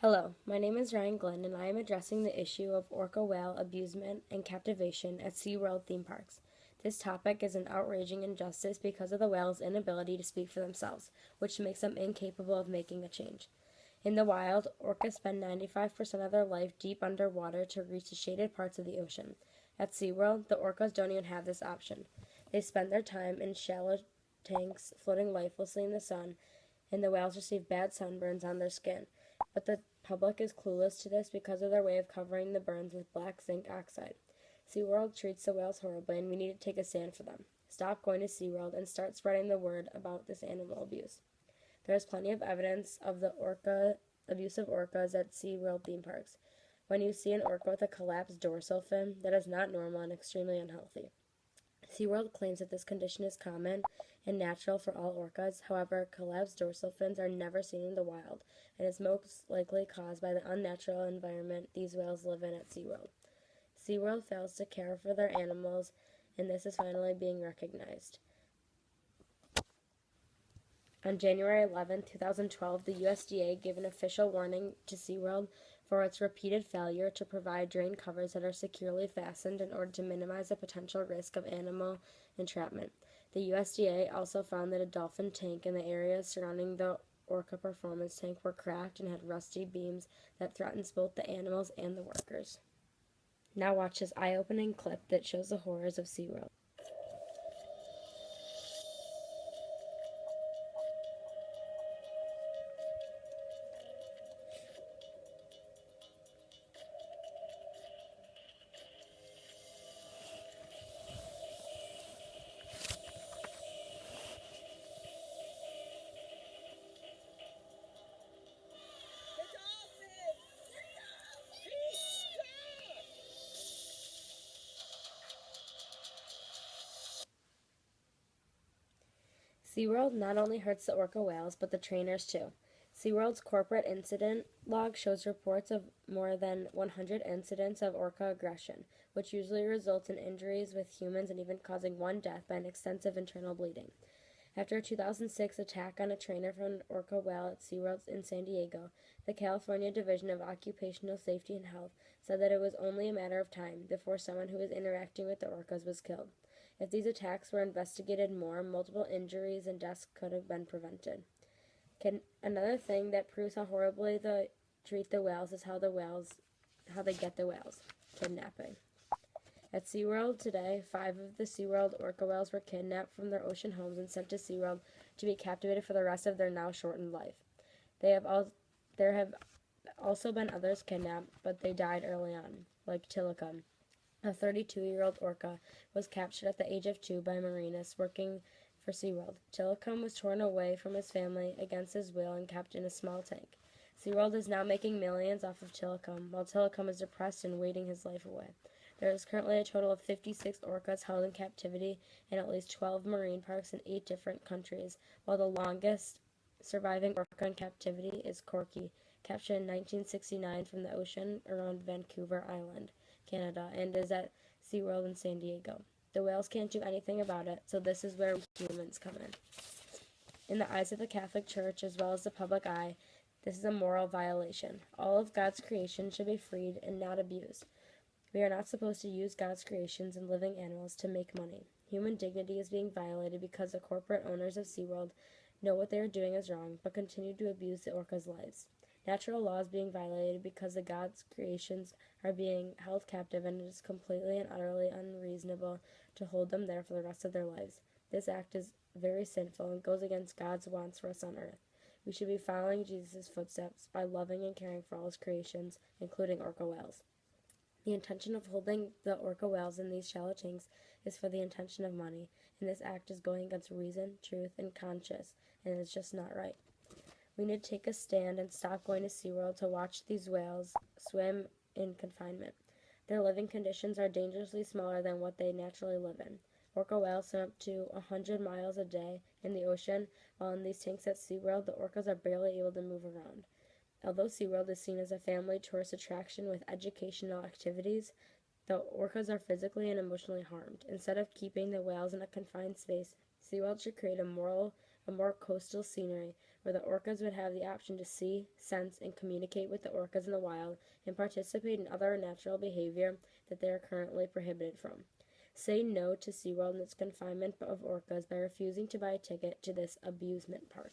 Hello, my name is Ryan Glenn, and I am addressing the issue of orca whale abusement and captivation at SeaWorld theme parks. This topic is an outraging injustice because of the whales' inability to speak for themselves, which makes them incapable of making a change. In the wild, orcas spend 95% of their life deep underwater to reach the shaded parts of the ocean. At SeaWorld, the orcas don't even have this option. They spend their time in shallow tanks floating lifelessly in the sun, and the whales receive bad sunburns on their skin. But the public is clueless to this because of their way of covering the burns with black zinc oxide. SeaWorld treats the whales horribly, and we need to take a stand for them. Stop going to SeaWorld and start spreading the word about this animal abuse. There is plenty of evidence of the abuse of orcas at SeaWorld theme parks. When you see an orca with a collapsed dorsal fin, that is not normal and extremely unhealthy. SeaWorld claims that this condition is common and natural for all orcas. However, collapsed dorsal fins are never seen in the wild and is most likely caused by the unnatural environment these whales live in at SeaWorld. SeaWorld fails to care for their animals, and this is finally being recognized. On January 11, 2012, the USDA gave an official warning to SeaWorld for its repeated failure to provide drain covers that are securely fastened in order to minimize the potential risk of animal entrapment. The USDA also found that a dolphin tank and the areas surrounding the orca performance tank were cracked and had rusty beams that threatens both the animals and the workers. Now watch this eye-opening clip that shows the horrors of SeaWorld. SeaWorld not only hurts the orca whales, but the trainers too. SeaWorld's corporate incident log shows reports of more than 100 incidents of orca aggression, which usually results in injuries with humans and even causing one death by an extensive internal bleeding. After a 2006 attack on a trainer from an orca whale at SeaWorld in San Diego, the California Division of Occupational Safety and Health said that it was only a matter of time before someone who was interacting with the orcas was killed. If these attacks were investigated more, multiple injuries and deaths could have been prevented. Another thing that proves how horribly they treat the whales is how they get the whales: kidnapping. At SeaWorld today, 5 of the SeaWorld orca whales were kidnapped from their ocean homes and sent to SeaWorld to be captivated for the rest of their now shortened life. There have also been others kidnapped, but they died early on, like Tilikum. A 32-year-old orca was captured at the age of 2 by marinists working for SeaWorld. Tilikum was torn away from his family against his will and kept in a small tank. SeaWorld is now making millions off of Tilikum, while Tilikum is depressed and waiting his life away. There is currently a total of 56 orcas held in captivity in at least 12 marine parks in 8 different countries, while the longest surviving orca in captivity is Corky, captured in 1969 from the ocean around Vancouver Island, Canada, and is at SeaWorld in San Diego. The whales can't do anything about it, so this is where humans come in. In the eyes of the Catholic Church, as well as the public eye, this is a moral violation. All of God's creation should be freed and not abused. We are not supposed to use God's creations and living animals to make money. Human dignity is being violated because the corporate owners of SeaWorld know what they are doing is wrong, but continue to abuse the orcas' lives. Natural law is being violated because the God's creations are being held captive, and it is completely and utterly unreasonable to hold them there for the rest of their lives. This act is very sinful and goes against God's wants for us on earth. We should be following Jesus' footsteps by loving and caring for all his creations, including orca whales. The intention of holding the orca whales in these shallow tanks is for the intention of money, and this act is going against reason, truth, and conscience, and it's just not right. We need to take a stand and stop going to SeaWorld to watch these whales swim in confinement. Their living conditions are dangerously smaller than what they naturally live in. Orca whales swim up to 100 miles a day in the ocean, while in these tanks at SeaWorld, the orcas are barely able to move around. Although SeaWorld is seen as a family tourist attraction with educational activities, the orcas are physically and emotionally harmed. Instead of keeping the whales in a confined space, SeaWorld should create a moral a more coastal scenery where the orcas would have the option to see, sense, and communicate with the orcas in the wild and participate in other natural behavior that they are currently prohibited from. Say no to SeaWorld and its confinement of orcas by refusing to buy a ticket to this abusement park.